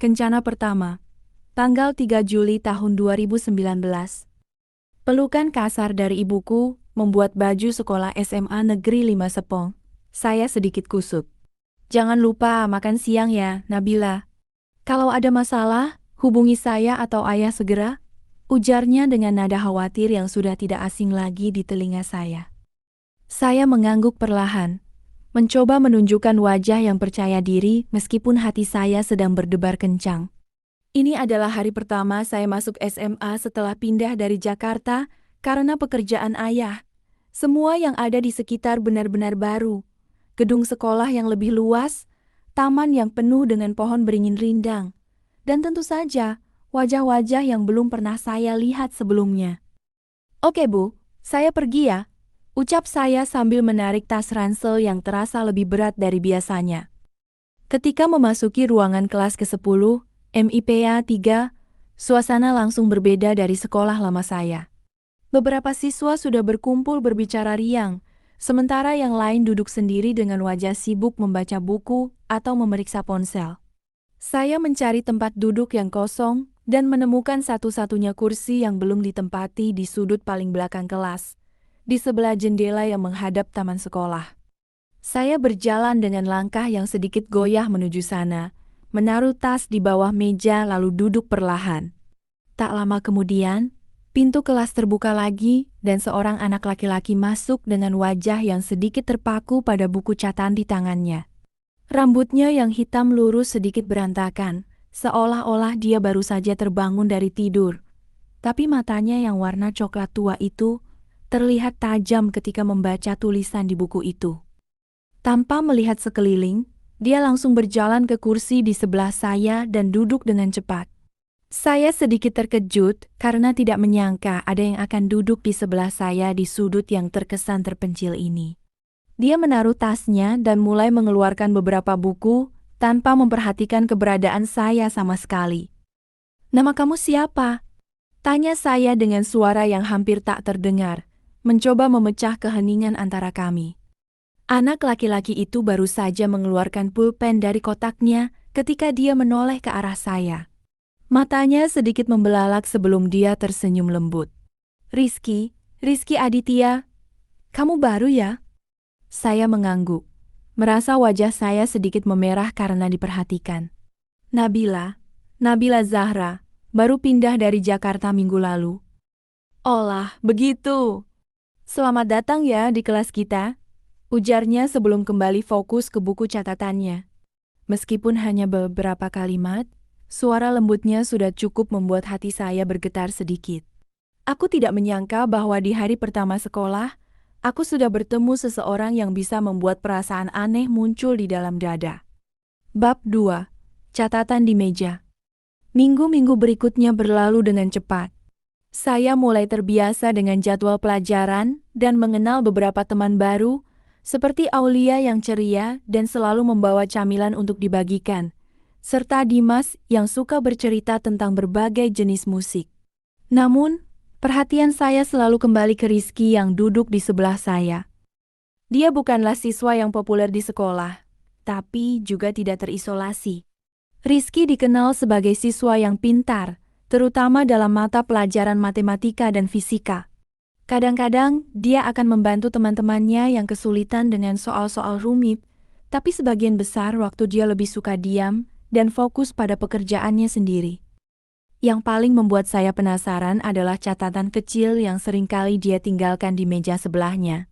Kencana pertama, tanggal 3 Juli tahun 2019. Pelukan kasar dari ibuku membuat baju sekolah SMA Negeri 5 Sepong. Saya sedikit kusut. Jangan lupa makan siang ya, Nabila. Kalau ada masalah, hubungi saya atau ayah segera, ujarnya dengan nada khawatir yang sudah tidak asing lagi di telinga saya. Saya mengangguk perlahan, mencoba menunjukkan wajah yang percaya diri meskipun hati saya sedang berdebar kencang. Ini adalah hari pertama saya masuk SMA setelah pindah dari Jakarta karena pekerjaan ayah. Semua yang ada di sekitar benar-benar baru. Gedung sekolah yang lebih luas, taman yang penuh dengan pohon beringin rindang, dan tentu saja wajah-wajah yang belum pernah saya lihat sebelumnya. Oke Bu, saya pergi ya, ucap saya sambil menarik tas ransel yang terasa lebih berat dari biasanya. Ketika memasuki ruangan kelas ke-10, MIPA 3, suasana langsung berbeda dari sekolah lama saya. Beberapa siswa sudah berkumpul berbicara riang, sementara yang lain duduk sendiri dengan wajah sibuk membaca buku atau memeriksa ponsel. Saya mencari tempat duduk yang kosong dan menemukan satu-satunya kursi yang belum ditempati di sudut paling belakang kelas, di sebelah jendela yang menghadap taman sekolah. Saya berjalan dengan langkah yang sedikit goyah menuju sana, menaruh tas di bawah meja lalu duduk perlahan. Tak lama kemudian, pintu kelas terbuka lagi dan seorang anak laki-laki masuk dengan wajah yang sedikit terpaku pada buku catatan di tangannya. Rambutnya yang hitam lurus sedikit berantakan, seolah-olah dia baru saja terbangun dari tidur. Tapi matanya yang warna coklat tua itu terlihat tajam ketika membaca tulisan di buku itu. Tanpa melihat sekeliling, dia langsung berjalan ke kursi di sebelah saya dan duduk dengan cepat. Saya sedikit terkejut karena tidak menyangka ada yang akan duduk di sebelah saya di sudut yang terkesan terpencil ini. Dia menaruh tasnya dan mulai mengeluarkan beberapa buku tanpa memperhatikan keberadaan saya sama sekali. "Nama kamu siapa?" tanya saya dengan suara yang hampir tak terdengar, mencoba memecah keheningan antara kami. Anak laki-laki itu baru saja mengeluarkan pulpen dari kotaknya ketika dia menoleh ke arah saya. Matanya sedikit membelalak sebelum dia tersenyum lembut. Rizky Aditya, kamu baru ya?" Saya mengangguk, merasa wajah saya sedikit memerah karena diperhatikan. Nabila Zahra, baru pindah dari Jakarta minggu lalu." "Olah, begitu. Selamat datang ya di kelas kita," ujarnya sebelum kembali fokus ke buku catatannya. Meskipun hanya beberapa kalimat, suara lembutnya sudah cukup membuat hati saya bergetar sedikit. Aku tidak menyangka bahwa di hari pertama sekolah, aku sudah bertemu seseorang yang bisa membuat perasaan aneh muncul di dalam dada. Bab 2. Catatan di meja. Minggu-minggu berikutnya berlalu dengan cepat. Saya mulai terbiasa dengan jadwal pelajaran dan mengenal beberapa teman baru, seperti Aulia yang ceria dan selalu membawa camilan untuk dibagikan, serta Dimas yang suka bercerita tentang berbagai jenis musik. Namun, perhatian saya selalu kembali ke Rizky yang duduk di sebelah saya. Dia bukanlah siswa yang populer di sekolah, tapi juga tidak terisolasi. Rizky dikenal sebagai siswa yang pintar, terutama dalam mata pelajaran matematika dan fisika. Kadang-kadang dia akan membantu teman-temannya yang kesulitan dengan soal-soal rumit, tapi sebagian besar waktu dia lebih suka diam dan fokus pada pekerjaannya sendiri. Yang paling membuat saya penasaran adalah catatan kecil yang seringkali dia tinggalkan di meja sebelahnya.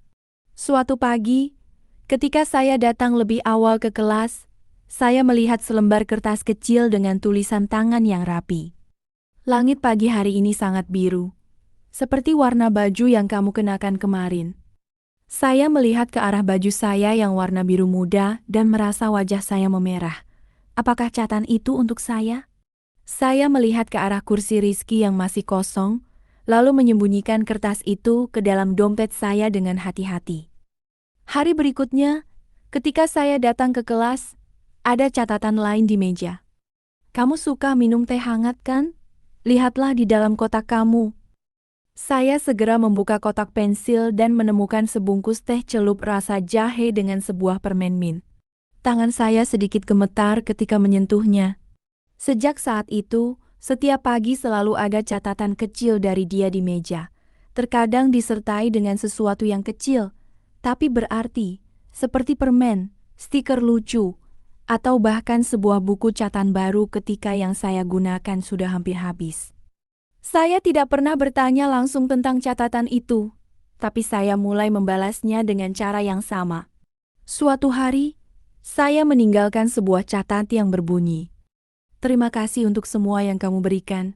Suatu pagi, ketika saya datang lebih awal ke kelas, saya melihat selembar kertas kecil dengan tulisan tangan yang rapi. "Langit pagi hari ini sangat biru, seperti warna baju yang kamu kenakan kemarin." Saya melihat ke arah baju saya yang warna biru muda dan merasa wajah saya memerah. Apakah catatan itu untuk saya? Saya melihat ke arah kursi Rizky yang masih kosong, lalu menyembunyikan kertas itu ke dalam dompet saya dengan hati-hati. Hari berikutnya, ketika saya datang ke kelas, ada catatan lain di meja. "Kamu suka minum teh hangat kan? Lihatlah di dalam kotak kamu." Saya segera membuka kotak pensil dan menemukan sebungkus teh celup rasa jahe dengan sebuah permen mint. Tangan saya sedikit gemetar ketika menyentuhnya. Sejak saat itu, setiap pagi selalu ada catatan kecil dari dia di meja. Terkadang disertai dengan sesuatu yang kecil, tapi berarti, seperti permen, stiker lucu, atau bahkan sebuah buku catatan baru ketika yang saya gunakan sudah hampir habis. Saya tidak pernah bertanya langsung tentang catatan itu, tapi saya mulai membalasnya dengan cara yang sama. Suatu hari, saya meninggalkan sebuah catatan yang berbunyi, "Terima kasih untuk semua yang kamu berikan.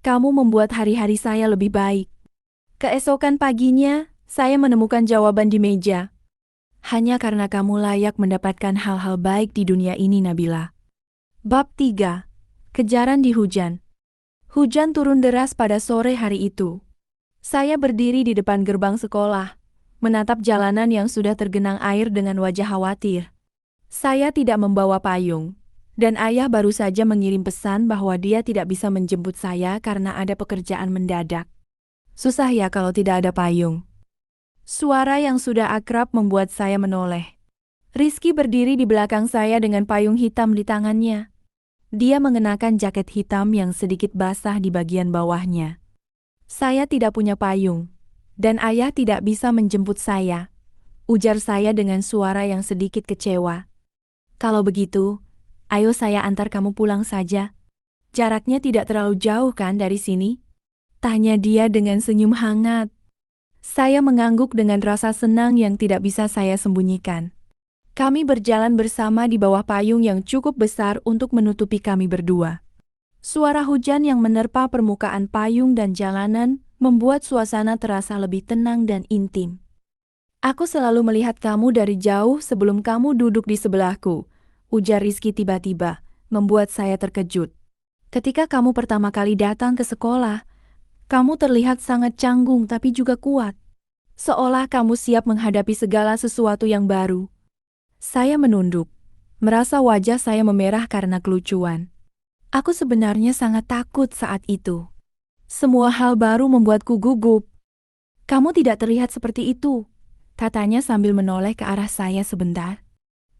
Kamu membuat hari-hari saya lebih baik." Keesokan paginya, saya menemukan jawaban di meja. "Hanya karena kamu layak mendapatkan hal-hal baik di dunia ini, Nabila." Bab 3. Kejaran di hujan. Hujan turun deras pada sore hari itu. Saya berdiri di depan gerbang sekolah, menatap jalanan yang sudah tergenang air dengan wajah khawatir. Saya tidak membawa payung, dan ayah baru saja mengirim pesan bahwa dia tidak bisa menjemput saya karena ada pekerjaan mendadak. Susah ya kalau tidak ada payung. Suara yang sudah akrab membuat saya menoleh. Rizky berdiri di belakang saya dengan payung hitam di tangannya. Dia mengenakan jaket hitam yang sedikit basah di bagian bawahnya. "Saya tidak punya payung, dan ayah tidak bisa menjemput saya," ujar saya dengan suara yang sedikit kecewa. "Kalau begitu, ayo saya antar kamu pulang saja. Jaraknya tidak terlalu jauh kan dari sini?" tanya dia dengan senyum hangat. Saya mengangguk dengan rasa senang yang tidak bisa saya sembunyikan. Kami berjalan bersama di bawah payung yang cukup besar untuk menutupi kami berdua. Suara hujan yang menerpa permukaan payung dan jalanan membuat suasana terasa lebih tenang dan intim. "Aku selalu melihat kamu dari jauh sebelum kamu duduk di sebelahku," ujar Rizky tiba-tiba, membuat saya terkejut. "Ketika kamu pertama kali datang ke sekolah, kamu terlihat sangat canggung tapi juga kuat. Seolah kamu siap menghadapi segala sesuatu yang baru." Saya menunduk, merasa wajah saya memerah karena kelucuan. Aku sebenarnya sangat takut saat itu. Semua hal baru membuatku gugup. "Kamu tidak terlihat seperti itu," katanya sambil menoleh ke arah saya sebentar.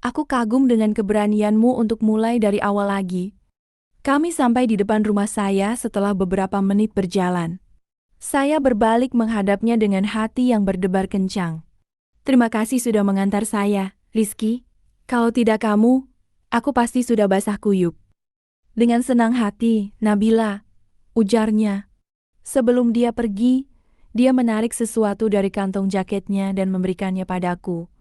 "Aku kagum dengan keberanianmu untuk mulai dari awal lagi." Kami sampai di depan rumah saya setelah beberapa menit berjalan. Saya berbalik menghadapnya dengan hati yang berdebar kencang. "Terima kasih sudah mengantar saya, Rizky. Kalau tidak kamu, aku pasti sudah basah kuyup." "Dengan senang hati, Nabila," ujarnya. Sebelum dia pergi, dia menarik sesuatu dari kantong jaketnya dan memberikannya padaku.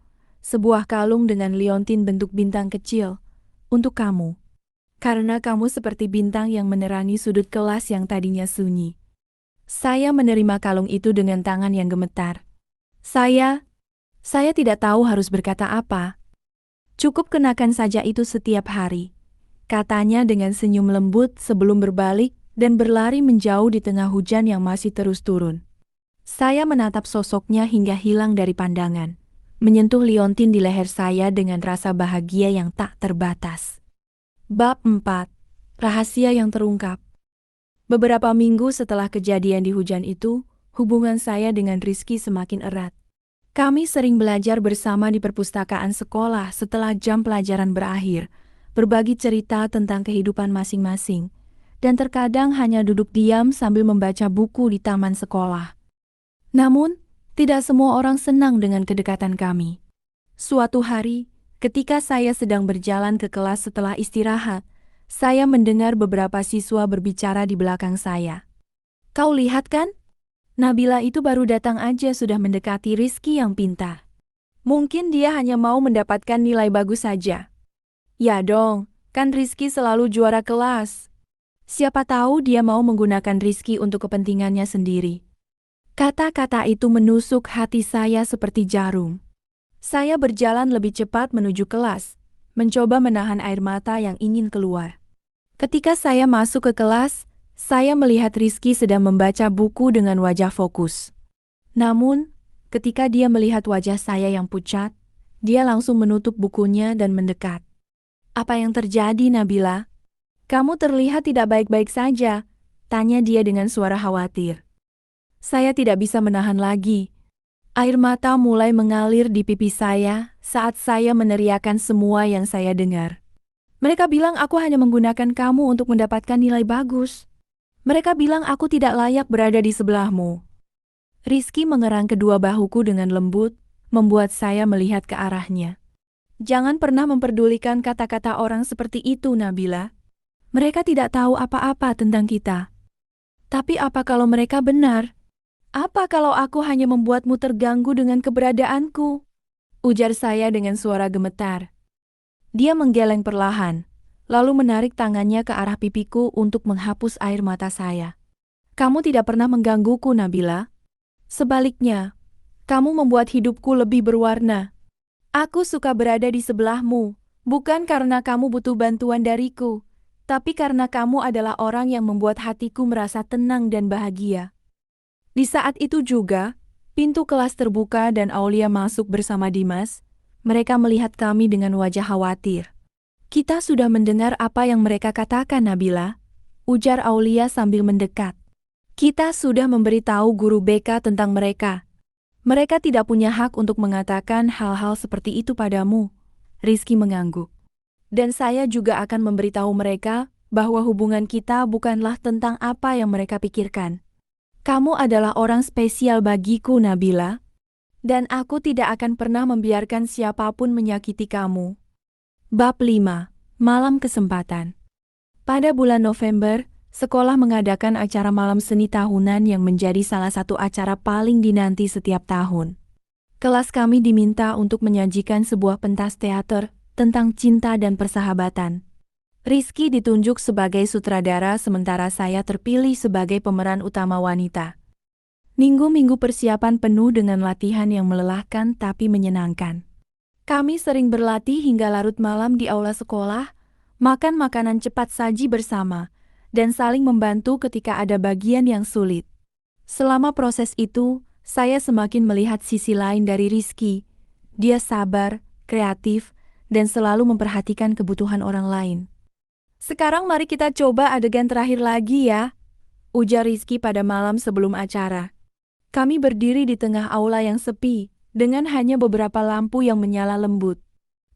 "Sebuah kalung dengan liontin bentuk bintang kecil. Untuk kamu. Karena kamu seperti bintang yang menerangi sudut kelas yang tadinya sunyi." Saya menerima kalung itu dengan tangan yang gemetar. Saya tidak tahu harus berkata apa. "Cukup kenakan saja itu setiap hari," katanya dengan senyum lembut sebelum berbalik dan berlari menjauh di tengah hujan yang masih terus turun. Saya menatap sosoknya hingga hilang dari pandangan, menyentuh liontin di leher saya dengan rasa bahagia yang tak terbatas. Bab 4. Rahasia yang terungkap. Beberapa minggu setelah kejadian di hujan itu, hubungan saya dengan Rizky semakin erat. Kami sering belajar bersama di perpustakaan sekolah setelah jam pelajaran berakhir, berbagi cerita tentang kehidupan masing-masing, dan terkadang hanya duduk diam sambil membaca buku di taman sekolah. Namun, tidak semua orang senang dengan kedekatan kami. Suatu hari, ketika saya sedang berjalan ke kelas setelah istirahat, saya mendengar beberapa siswa berbicara di belakang saya. "Kau lihat kan? Nabila itu baru datang aja sudah mendekati Rizky yang pintar. Mungkin dia hanya mau mendapatkan nilai bagus saja." "Ya dong, kan Rizky selalu juara kelas. Siapa tahu dia mau menggunakan Rizky untuk kepentingannya sendiri." Kata-kata itu menusuk hati saya seperti jarum. Saya berjalan lebih cepat menuju kelas, mencoba menahan air mata yang ingin keluar. Ketika saya masuk ke kelas, saya melihat Rizky sedang membaca buku dengan wajah fokus. Namun, ketika dia melihat wajah saya yang pucat, dia langsung menutup bukunya dan mendekat. "Apa yang terjadi, Nabila? Kamu terlihat tidak baik-baik saja," tanya dia dengan suara khawatir. Saya tidak bisa menahan lagi. Air mata mulai mengalir di pipi saya saat saya meneriakkan semua yang saya dengar. Mereka bilang aku hanya menggunakan kamu untuk mendapatkan nilai bagus. Mereka bilang aku tidak layak berada di sebelahmu. Rizky mengerang kedua bahuku dengan lembut, membuat saya melihat ke arahnya. Jangan pernah memperdulikan kata-kata orang seperti itu, Nabila. Mereka tidak tahu apa-apa tentang kita. Tapi apa kalau mereka benar? Apa kalau aku hanya membuatmu terganggu dengan keberadaanku? Ujar saya dengan suara gemetar. Dia menggeleng perlahan, lalu menarik tangannya ke arah pipiku untuk menghapus air mata saya. Kamu tidak pernah menggangguku, Nabila. Sebaliknya, kamu membuat hidupku lebih berwarna. Aku suka berada di sebelahmu, bukan karena kamu butuh bantuan dariku, tapi karena kamu adalah orang yang membuat hatiku merasa tenang dan bahagia. Di saat itu juga, pintu kelas terbuka dan Aulia masuk bersama Dimas. Mereka melihat kami dengan wajah khawatir. Kita sudah mendengar apa yang mereka katakan, Nabila, ujar Aulia sambil mendekat. Kita sudah memberitahu guru BK tentang mereka. Mereka tidak punya hak untuk mengatakan hal-hal seperti itu padamu. Rizky mengangguk. Dan saya juga akan memberitahu mereka bahwa hubungan kita bukanlah tentang apa yang mereka pikirkan. Kamu adalah orang spesial bagiku, Nabila. Dan aku tidak akan pernah membiarkan siapapun menyakiti kamu. Bab 5. Malam Kesempatan. Pada bulan November, sekolah mengadakan acara malam seni tahunan yang menjadi salah satu acara paling dinanti setiap tahun. Kelas kami diminta untuk menyajikan sebuah pentas teater tentang cinta dan persahabatan. Rizky ditunjuk sebagai sutradara sementara saya terpilih sebagai pemeran utama wanita. Minggu-minggu persiapan penuh dengan latihan yang melelahkan tapi menyenangkan. Kami sering berlatih hingga larut malam di aula sekolah, makan makanan cepat saji bersama, dan saling membantu ketika ada bagian yang sulit. Selama proses itu, saya semakin melihat sisi lain dari Rizky. Dia sabar, kreatif, dan selalu memperhatikan kebutuhan orang lain. Sekarang mari kita coba adegan terakhir lagi ya, ujar Rizky pada malam sebelum acara. Kami berdiri di tengah aula yang sepi, dengan hanya beberapa lampu yang menyala lembut.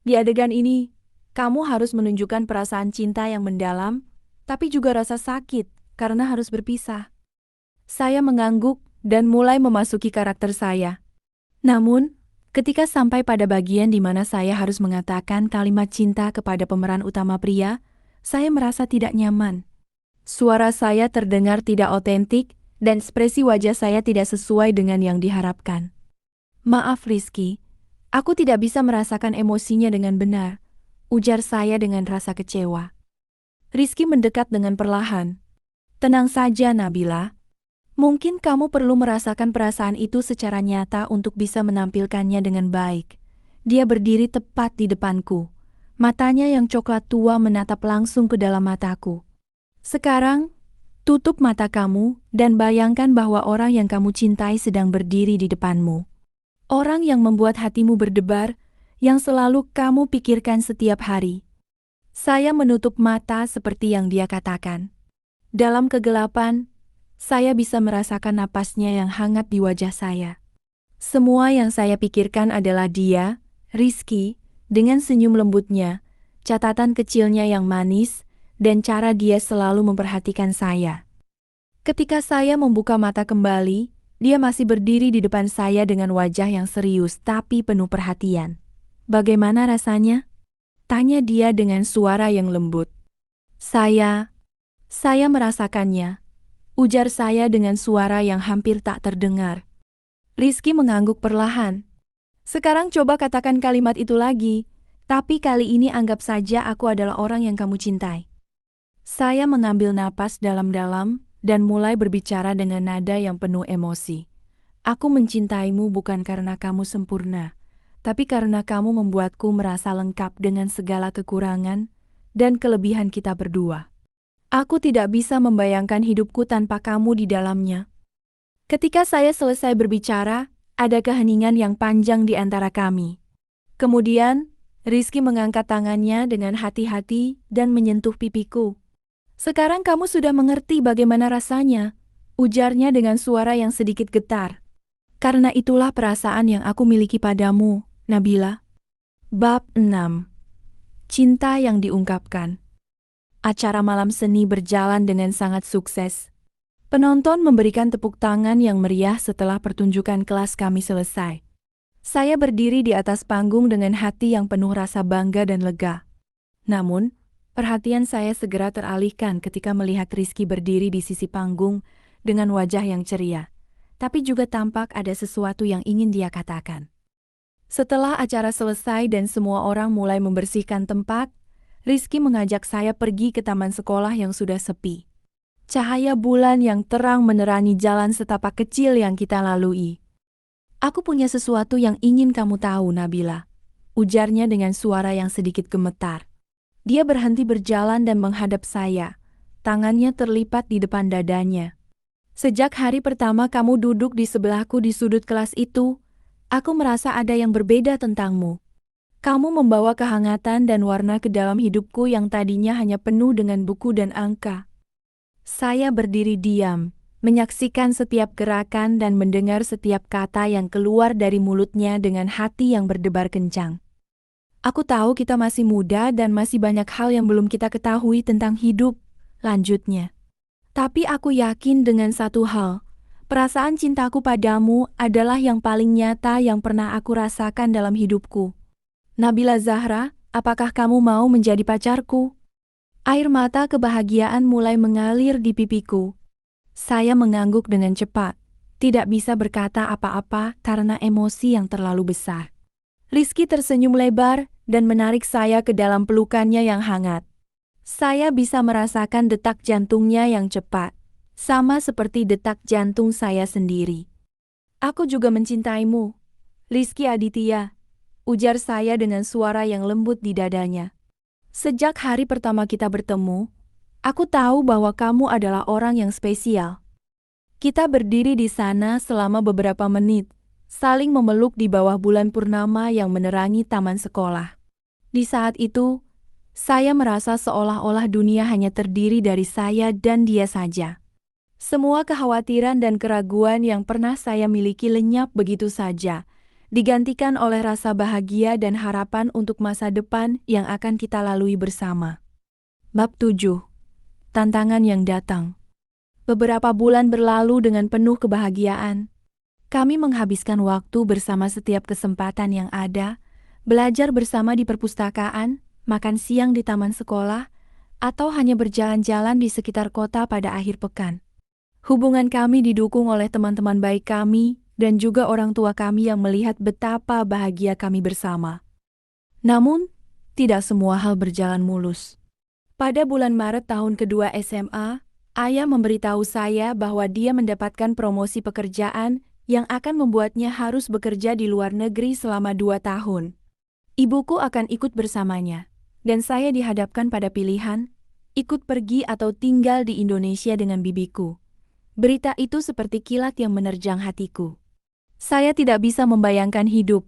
Di adegan ini, kamu harus menunjukkan perasaan cinta yang mendalam, tapi juga rasa sakit karena harus berpisah. Saya mengangguk dan mulai memasuki karakter saya. Namun, ketika sampai pada bagian di mana saya harus mengatakan kalimat cinta kepada pemeran utama pria, saya merasa tidak nyaman. Suara saya terdengar tidak otentik, dan ekspresi wajah saya tidak sesuai dengan yang diharapkan. Maaf Rizky, aku tidak bisa merasakan emosinya dengan benar, ujar saya dengan rasa kecewa. Rizky mendekat dengan perlahan. Tenang saja Nabila. Mungkin kamu perlu merasakan perasaan itu secara nyata untuk bisa menampilkannya dengan baik. Dia berdiri tepat di depanku. Matanya yang coklat tua menatap langsung ke dalam mataku. Sekarang, tutup mata kamu dan bayangkan bahwa orang yang kamu cintai sedang berdiri di depanmu. Orang yang membuat hatimu berdebar, yang selalu kamu pikirkan setiap hari. Saya menutup mata seperti yang dia katakan. Dalam kegelapan, saya bisa merasakan napasnya yang hangat di wajah saya. Semua yang saya pikirkan adalah dia, Rizky, dengan senyum lembutnya, catatan kecilnya yang manis, dan cara dia selalu memperhatikan saya. Ketika saya membuka mata kembali, dia masih berdiri di depan saya dengan wajah yang serius tapi penuh perhatian. Bagaimana rasanya? Tanya dia dengan suara yang lembut. Saya merasakannya, ujar saya dengan suara yang hampir tak terdengar. Rizky mengangguk perlahan. Sekarang coba katakan kalimat itu lagi, tapi kali ini anggap saja aku adalah orang yang kamu cintai. Saya mengambil napas dalam-dalam dan mulai berbicara dengan nada yang penuh emosi. Aku mencintaimu bukan karena kamu sempurna, tapi karena kamu membuatku merasa lengkap dengan segala kekurangan dan kelebihan kita berdua. Aku tidak bisa membayangkan hidupku tanpa kamu di dalamnya. Ketika saya selesai berbicara, ada keheningan yang panjang di antara kami. Kemudian, Rizky mengangkat tangannya dengan hati-hati dan menyentuh pipiku. Sekarang kamu sudah mengerti bagaimana rasanya, ujarnya dengan suara yang sedikit getar. Karena itulah perasaan yang aku miliki padamu, Nabila. Bab 6. Cinta yang diungkapkan. Acara malam seni berjalan dengan sangat sukses. Penonton memberikan tepuk tangan yang meriah setelah pertunjukan kelas kami selesai. Saya berdiri di atas panggung dengan hati yang penuh rasa bangga dan lega. Namun, perhatian saya segera teralihkan ketika melihat Rizky berdiri di sisi panggung dengan wajah yang ceria. Tapi juga tampak ada sesuatu yang ingin dia katakan. Setelah acara selesai dan semua orang mulai membersihkan tempat, Rizky mengajak saya pergi ke taman sekolah yang sudah sepi. Cahaya bulan yang terang menerangi jalan setapak kecil yang kita lalui. "Aku punya sesuatu yang ingin kamu tahu, Nabila," ujarnya dengan suara yang sedikit gemetar. Dia berhenti berjalan dan menghadap saya. Tangannya terlipat di depan dadanya. "Sejak hari pertama kamu duduk di sebelahku di sudut kelas itu, aku merasa ada yang berbeda tentangmu. Kamu membawa kehangatan dan warna ke dalam hidupku yang tadinya hanya penuh dengan buku dan angka." Saya berdiri diam, menyaksikan setiap gerakan dan mendengar setiap kata yang keluar dari mulutnya dengan hati yang berdebar kencang. "Aku tahu kita masih muda dan masih banyak hal yang belum kita ketahui tentang hidup," lanjutnya. "Tapi aku yakin dengan satu hal. Perasaan cintaku padamu adalah yang paling nyata yang pernah aku rasakan dalam hidupku. Nabila Zahra, apakah kamu mau menjadi pacarku?" Air mata kebahagiaan mulai mengalir di pipiku. Saya mengangguk dengan cepat, tidak bisa berkata apa-apa karena emosi yang terlalu besar. Rizky tersenyum lebar dan menarik saya ke dalam pelukannya yang hangat. Saya bisa merasakan detak jantungnya yang cepat, sama seperti detak jantung saya sendiri. "Aku juga mencintaimu, Rizky Aditya," ujar saya dengan suara yang lembut di dadanya. "Sejak hari pertama kita bertemu, aku tahu bahwa kamu adalah orang yang spesial." Kita berdiri di sana selama beberapa menit, saling memeluk di bawah bulan purnama yang menerangi taman sekolah. Di saat itu, saya merasa seolah-olah dunia hanya terdiri dari saya dan dia saja. Semua kekhawatiran dan keraguan yang pernah saya miliki lenyap begitu saja, digantikan oleh rasa bahagia dan harapan untuk masa depan yang akan kita lalui bersama. Bab 7. Tantangan yang datang. Beberapa bulan berlalu dengan penuh kebahagiaan. Kami menghabiskan waktu bersama setiap kesempatan yang ada, belajar bersama di perpustakaan, makan siang di taman sekolah, atau hanya berjalan-jalan di sekitar kota pada akhir pekan. Hubungan kami didukung oleh teman-teman baik kami dan juga orang tua kami yang melihat betapa bahagia kami bersama. Namun, tidak semua hal berjalan mulus. Pada bulan Maret tahun kedua SMA, ayah memberitahu saya bahwa dia mendapatkan promosi pekerjaan yang akan membuatnya harus bekerja di luar negeri selama 2 tahun. Ibuku akan ikut bersamanya, dan saya dihadapkan pada pilihan, ikut pergi atau tinggal di Indonesia dengan bibiku. Berita itu seperti kilat yang menerjang hatiku. Saya tidak bisa membayangkan hidup